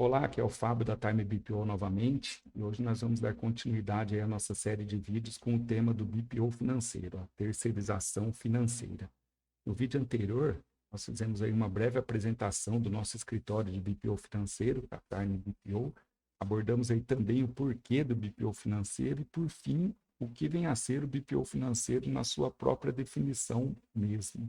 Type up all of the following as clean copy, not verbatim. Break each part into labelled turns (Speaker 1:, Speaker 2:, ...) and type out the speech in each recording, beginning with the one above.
Speaker 1: Olá, aqui é o Fábio da Time BPO novamente, e hoje nós vamos dar continuidade aí à nossa série de vídeos com o tema do BPO financeiro, a terceirização financeira. No vídeo anterior, nós fizemos aí uma breve apresentação do nosso escritório de BPO financeiro, a Time BPO, abordamos aí também o porquê do BPO financeiro e, por fim, o que vem a ser o BPO financeiro na sua própria definição mesmo.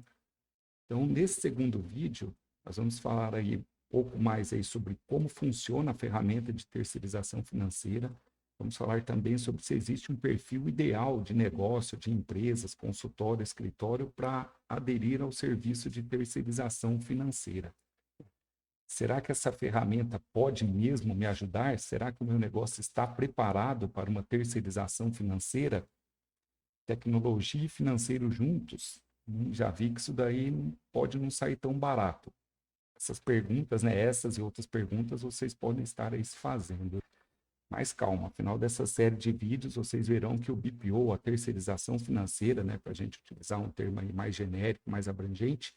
Speaker 1: Então, nesse segundo vídeo, nós vamos falar aí um pouco mais aí sobre como funciona a ferramenta de terceirização financeira. Vamos falar também sobre se existe um perfil ideal de negócio, de empresas, consultório, escritório para aderir ao serviço de terceirização financeira. Será que essa ferramenta pode mesmo me ajudar? Será que o meu negócio está preparado para uma terceirização financeira? Tecnologia e financeiro juntos? Já vi que isso daí pode não sair tão barato. Essas perguntas, né, essas e outras perguntas, vocês podem estar aí se fazendo. Mas calma, ao final dessa série de vídeos, vocês verão que o BPO, a terceirização financeira, né, para a gente utilizar um termo aí mais genérico, mais abrangente,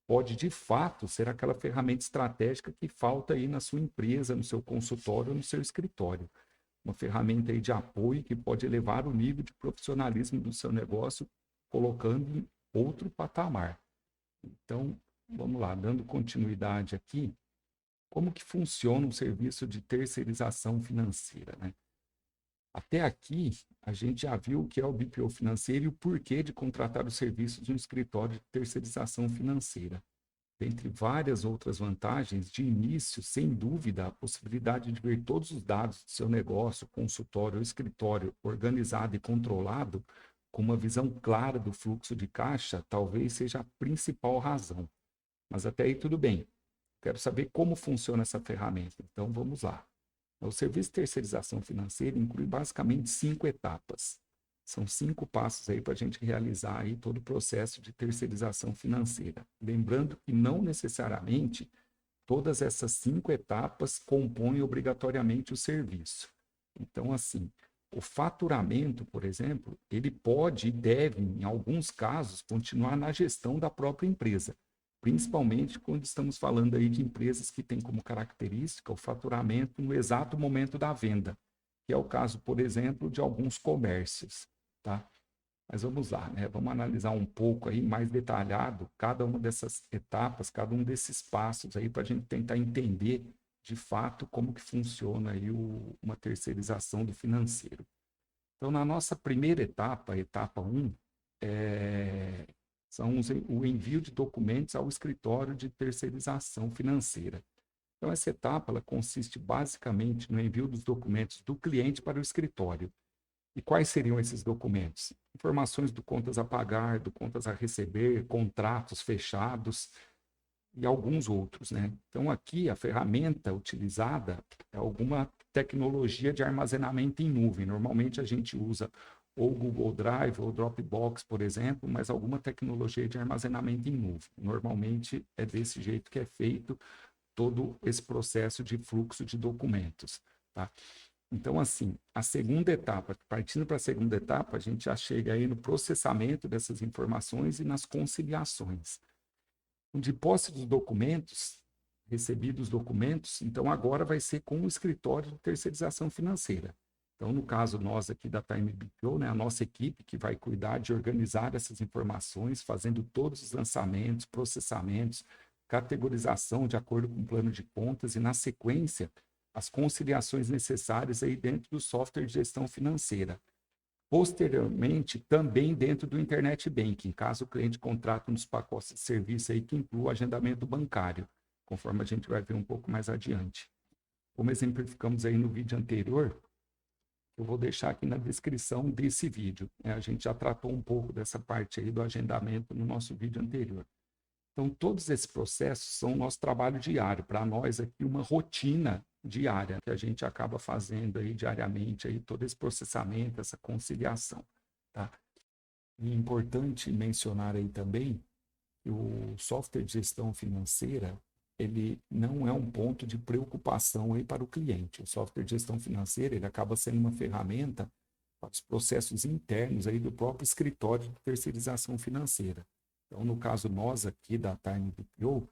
Speaker 1: pode de fato ser aquela ferramenta estratégica que falta aí na sua empresa, no seu consultório, no seu escritório. Uma ferramenta aí de apoio que pode elevar o nível de profissionalismo do seu negócio, colocando em outro patamar. Então, vamos lá, dando continuidade aqui, como que funciona um serviço de terceirização financeira, né? Até aqui, a gente já viu o que é o BPO financeiro e o porquê de contratar os serviços de um escritório de terceirização financeira. Dentre várias outras vantagens, de início, sem dúvida, a possibilidade de ver todos os dados do seu negócio, consultório ou escritório organizado e controlado, com uma visão clara do fluxo de caixa, talvez seja a principal razão. Mas até aí tudo bem. Quero saber como funciona essa ferramenta. Então vamos lá. O serviço de terceirização financeira inclui basicamente 5 etapas. São 5 passos aí para a gente realizar aí todo o processo de terceirização financeira. Lembrando que não necessariamente todas essas 5 etapas compõem obrigatoriamente o serviço. Então, assim, o faturamento, por exemplo, ele pode e deve, em alguns casos, continuar na gestão da própria empresa, principalmente quando estamos falando aí de empresas que têm como característica o faturamento no exato momento da venda, que é o caso, por exemplo, de alguns comércios, tá? Mas vamos lá, né? Vamos analisar um pouco aí mais detalhado cada uma dessas etapas, cada um desses passos aí para a gente tentar entender de fato como que funciona aí uma terceirização do financeiro. Então, na nossa primeira etapa, a etapa 1, é, são o envio de documentos ao escritório de terceirização financeira. Então, essa etapa ela consiste basicamente no envio dos documentos do cliente para o escritório. E quais seriam esses documentos? Informações do contas a pagar, do contas a receber, contratos fechados e alguns outros, né? Então, aqui a ferramenta utilizada é alguma tecnologia de armazenamento em nuvem. Normalmente a gente usa ou Google Drive ou Dropbox, por exemplo, mas alguma tecnologia de armazenamento em nuvem. Normalmente é desse jeito que é feito todo esse processo de fluxo de documentos, tá? Então, assim, a segunda etapa, partindo para a segunda etapa, a gente já chega aí no processamento dessas informações e nas conciliações. De posse dos documentos, recebidos os documentos, então agora vai ser com o escritório de terceirização financeira. Então, no caso, nós aqui da Time BPO, né, a nossa equipe que vai cuidar de organizar essas informações, fazendo todos os lançamentos, processamentos, categorização de acordo com o plano de contas e, na sequência, as conciliações necessárias aí dentro do software de gestão financeira. Posteriormente, também dentro do Internet Banking, caso o cliente contrate um dos pacotes de serviço aí que inclua o agendamento bancário, conforme a gente vai ver um pouco mais adiante. Como exemplificamos aí no vídeo anterior, eu vou deixar aqui na descrição desse vídeo, né? A gente já tratou um pouco dessa parte aí do agendamento no nosso vídeo anterior. Então, todos esses processos são o nosso trabalho diário, para nós aqui uma rotina diária, que a gente acaba fazendo aí diariamente, aí, todo esse processamento, essa conciliação, tá? E é importante mencionar aí também que o software de gestão financeira, ele não é um ponto de preocupação aí para o cliente. O software de gestão financeira, ele acaba sendo uma ferramenta para os processos internos aí do próprio escritório de terceirização financeira. Então, no caso nós aqui da Time BPO,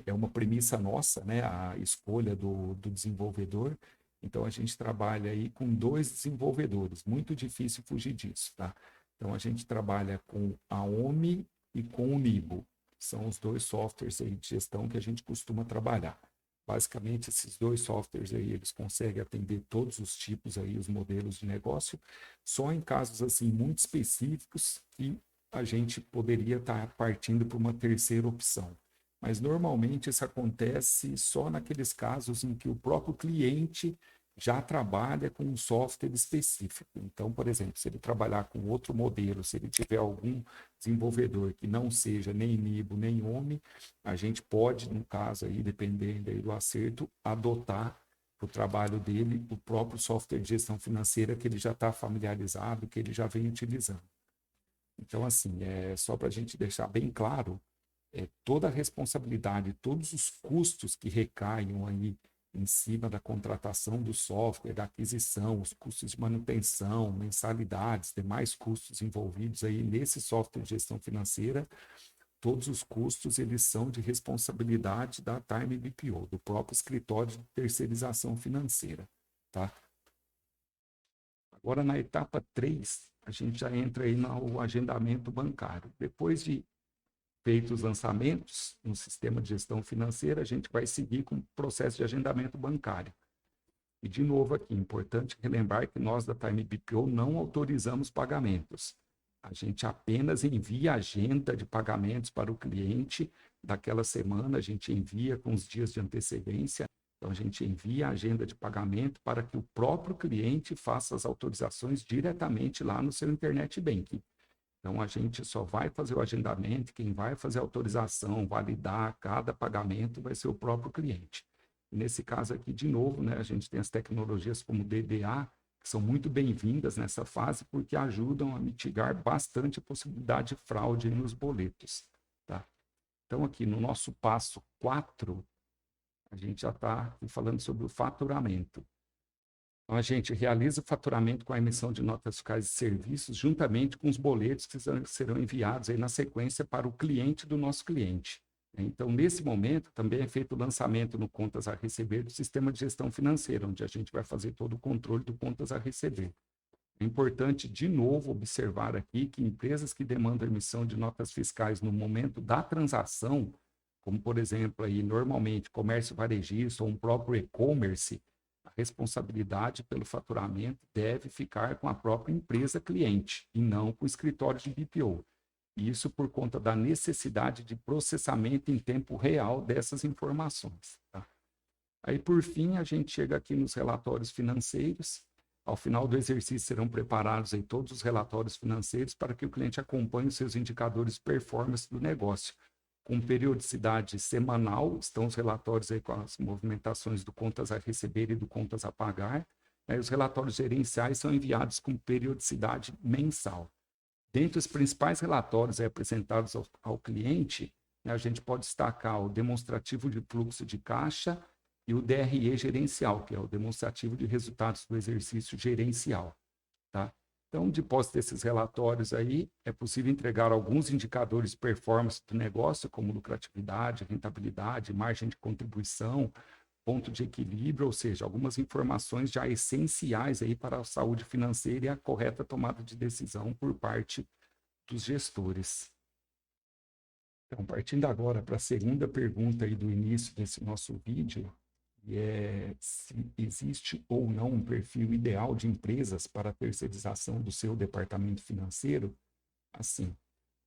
Speaker 1: é uma premissa nossa, né, a escolha do desenvolvedor. Então, a gente trabalha aí com 2 desenvolvedores, muito difícil fugir disso, tá? Então, a gente trabalha com a OMI e com o Nibo. São os 2 softwares aí de gestão que a gente costuma trabalhar. Basicamente, esses 2 softwares aí, eles conseguem atender todos os tipos aí, os modelos de negócio, só em casos, assim, muito específicos que a gente poderia estar partindo para uma terceira opção. Mas, normalmente, isso acontece só naqueles casos em que o próprio cliente já trabalha com um software específico. Então, por exemplo, se ele trabalhar com outro modelo, se ele tiver algum desenvolvedor que não seja nem Nibo, nem OMI, a gente pode, no caso aí, dependendo aí do acerto, adotar para o trabalho dele o próprio software de gestão financeira que ele já está familiarizado, que ele já vem utilizando. Então, assim, só para a gente deixar bem claro, toda a responsabilidade, todos os custos que recaem aí em cima da contratação do software, da aquisição, os custos de manutenção, mensalidades, demais custos envolvidos aí nesse software de gestão financeira, todos os custos eles são de responsabilidade da Time BPO, do próprio escritório de terceirização financeira, tá? Agora, na etapa 3, a gente já entra aí no agendamento bancário. Depois de feitos os lançamentos no sistema de gestão financeira, a gente vai seguir com o processo de agendamento bancário. E, de novo aqui, importante relembrar que nós da Time BPO não autorizamos pagamentos. A gente apenas envia a agenda de pagamentos para o cliente daquela semana, a gente envia com os dias de antecedência. Então, a gente envia a agenda de pagamento para que o próprio cliente faça as autorizações diretamente lá no seu Internet Banking. Então, a gente só vai fazer o agendamento, quem vai fazer a autorização, validar cada pagamento vai ser o próprio cliente. E nesse caso aqui, de novo, né, a gente tem as tecnologias como DDA, que são muito bem-vindas nessa fase, porque ajudam a mitigar bastante a possibilidade de fraude nos boletos. Tá? Então, aqui no nosso passo 4, a gente já está falando sobre o faturamento. Então, a gente realiza o faturamento com a emissão de notas fiscais e serviços, juntamente com os boletos que serão enviados aí na sequência para o cliente do nosso cliente. Então, nesse momento, também é feito o lançamento no Contas a Receber do sistema de gestão financeira, onde a gente vai fazer todo o controle do Contas a Receber. É importante, de novo, observar aqui que empresas que demandam emissão de notas fiscais no momento da transação, como, por exemplo, aí, normalmente, comércio varejista ou um próprio e-commerce, a responsabilidade pelo faturamento deve ficar com a própria empresa cliente e não com o escritório de BPO. Isso por conta da necessidade de processamento em tempo real dessas informações. Tá? Aí, por fim, a gente chega aqui nos relatórios financeiros. Ao final do exercício serão preparados aí todos os relatórios financeiros para que o cliente acompanhe os seus indicadores de performance do negócio. Com periodicidade semanal, estão os relatórios aí com as movimentações do contas a receber e do contas a pagar. Os relatórios gerenciais são enviados com periodicidade mensal. Dentre os principais relatórios apresentados ao cliente, a gente pode destacar o demonstrativo de fluxo de caixa e o DRE gerencial, que é o demonstrativo de resultados do exercício gerencial. Tá? Então, depois desses relatórios aí, é possível entregar alguns indicadores de performance do negócio, como lucratividade, rentabilidade, margem de contribuição, ponto de equilíbrio, ou seja, algumas informações já essenciais aí para a saúde financeira e a correta tomada de decisão por parte dos gestores. Então, partindo agora para a segunda pergunta aí do início desse nosso vídeo, se existe ou não um perfil ideal de empresas para a terceirização do seu departamento financeiro. Assim,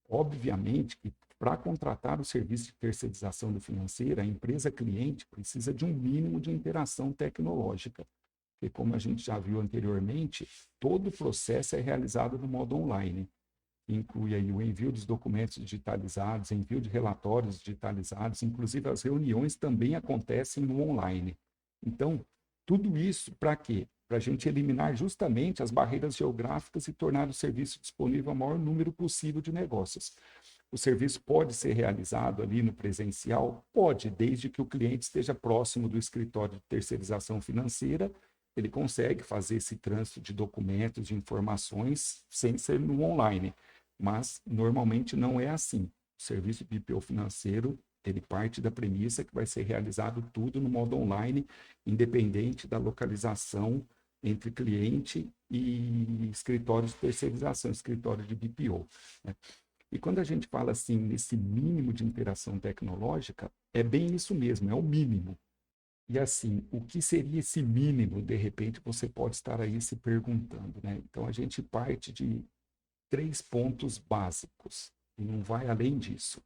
Speaker 1: obviamente que para contratar o serviço de terceirização do financeiro, a empresa cliente precisa de um mínimo de interação tecnológica, porque como a gente já viu anteriormente, todo o processo é realizado no modo online. Inclui aí o envio dos documentos digitalizados, envio de relatórios digitalizados, inclusive as reuniões também acontecem no online. Então, tudo isso para quê? Para a gente eliminar justamente as barreiras geográficas e tornar o serviço disponível ao maior número possível de negócios. O serviço pode ser realizado ali no presencial? Pode, desde que o cliente esteja próximo do escritório de terceirização financeira, ele consegue fazer esse trânsito de documentos, de informações, sem ser no online. Mas, normalmente, não é assim. O serviço de BPO financeiro Ele parte da premissa que vai ser realizado tudo no modo online, independente da localização entre cliente e escritório de terceirização, escritório de BPO, né? E quando a gente fala assim, nesse mínimo de interação tecnológica, é bem isso mesmo, é o mínimo. E assim, o que seria esse mínimo, de repente, você pode estar aí se perguntando, né? Então, a gente parte de 3 pontos básicos, e não vai além disso.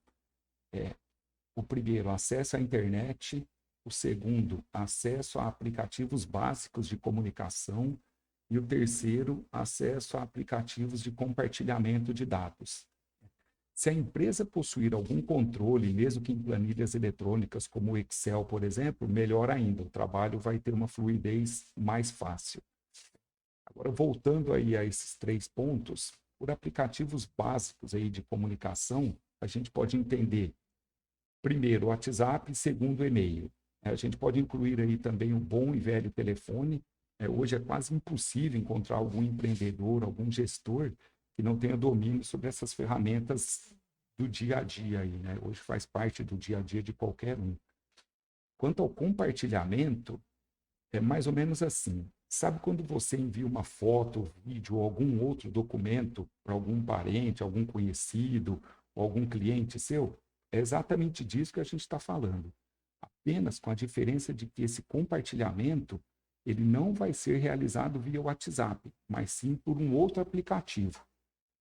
Speaker 1: O primeiro, acesso à internet. O segundo, acesso a aplicativos básicos de comunicação. E o terceiro, acesso a aplicativos de compartilhamento de dados. Se a empresa possuir algum controle, mesmo que em planilhas eletrônicas, como o Excel, por exemplo, melhor ainda, o trabalho vai ter uma fluidez mais fácil. Agora, voltando aí a esses 3 pontos, por aplicativos básicos aí de comunicação, a gente pode entender, primeiro, o WhatsApp, segundo, o e-mail. A gente pode incluir aí também o bom e velho telefone. Hoje é quase impossível encontrar algum empreendedor, algum gestor que não tenha domínio sobre essas ferramentas do dia a dia aí, né? Hoje faz parte do dia a dia de qualquer um. Quanto ao compartilhamento, é mais ou menos assim. Sabe quando você envia uma foto, vídeo ou algum outro documento para algum parente, algum conhecido ou algum cliente seu? É exatamente disso que a gente está falando. Apenas com a diferença de que esse compartilhamento ele não vai ser realizado via WhatsApp, mas sim por um outro aplicativo.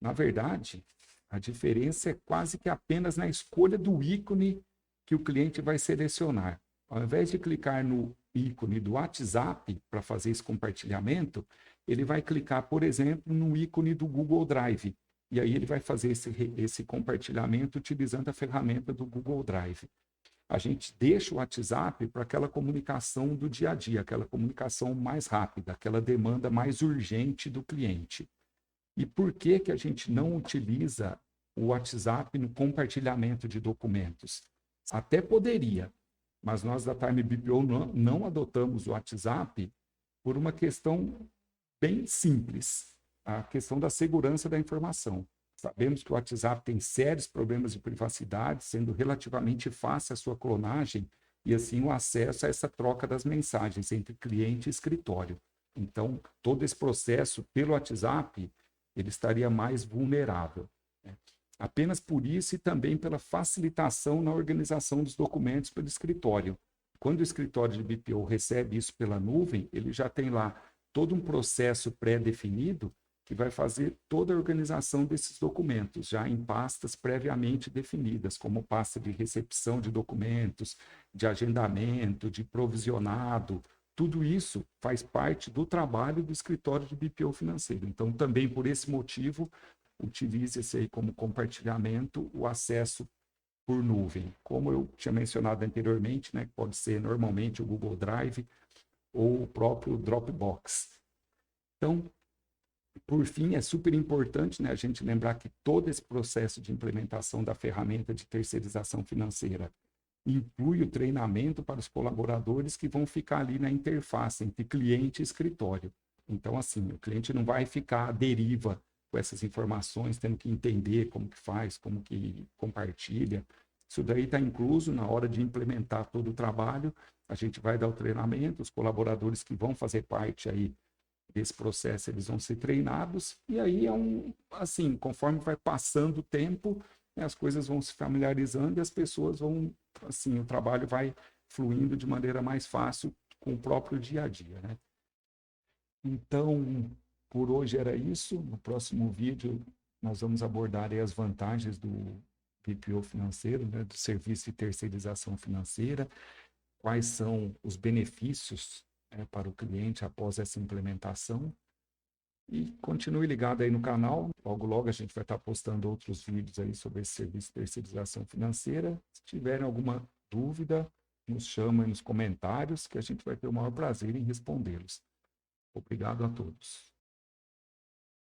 Speaker 1: Na verdade, a diferença é quase que apenas na escolha do ícone que o cliente vai selecionar. Ao invés de clicar no ícone do WhatsApp para fazer esse compartilhamento, ele vai clicar, por exemplo, no ícone do Google Drive. E aí ele vai fazer esse compartilhamento utilizando a ferramenta do Google Drive. A gente deixa o WhatsApp para aquela comunicação do dia a dia, aquela comunicação mais rápida, aquela demanda mais urgente do cliente. E por que que a gente não utiliza o WhatsApp no compartilhamento de documentos? Até poderia, mas nós da Time BPO não adotamos o WhatsApp por uma questão bem simples, a questão da segurança da informação. Sabemos que o WhatsApp tem sérios problemas de privacidade, sendo relativamente fácil a sua clonagem e, assim, o acesso a essa troca das mensagens entre cliente e escritório. Então, todo esse processo pelo WhatsApp, ele estaria mais vulnerável, né? Apenas por isso e também pela facilitação na organização dos documentos pelo escritório. Quando o escritório de BPO recebe isso pela nuvem, ele já tem lá todo um processo pré-definido que vai fazer toda a organização desses documentos, já em pastas previamente definidas, como pasta de recepção de documentos, de agendamento, de provisionado. Tudo isso faz parte do trabalho do escritório de BPO financeiro. Então, também por esse motivo, utilize esse aí como compartilhamento, o acesso por nuvem. Como eu tinha mencionado anteriormente, né, pode ser normalmente o Google Drive ou o próprio Dropbox. Então, por fim, é super importante, né, a gente lembrar que todo esse processo de implementação da ferramenta de terceirização financeira inclui o treinamento para os colaboradores que vão ficar ali na interface entre cliente e escritório. Então, assim, o cliente não vai ficar à deriva com essas informações, tendo que entender como que faz, como que compartilha. Isso daí está incluso na hora de implementar todo o trabalho. A gente vai dar o treinamento, os colaboradores que vão fazer parte aí desse processo, eles vão ser treinados, e aí assim, conforme vai passando o tempo, né, as coisas vão se familiarizando e as pessoas vão, assim, o trabalho vai fluindo de maneira mais fácil com o próprio dia a dia, né? Então, por hoje era isso. No próximo vídeo, nós vamos abordar aí as vantagens do BPO financeiro, né, do serviço de terceirização financeira, quais são os benefícios para o cliente após essa implementação. E continue ligado aí no canal. Logo, logo a gente vai estar postando outros vídeos aí sobre esse serviço de terceirização financeira. Se tiverem alguma dúvida, nos chamem nos comentários, que a gente vai ter o maior prazer em respondê-los. Obrigado a todos.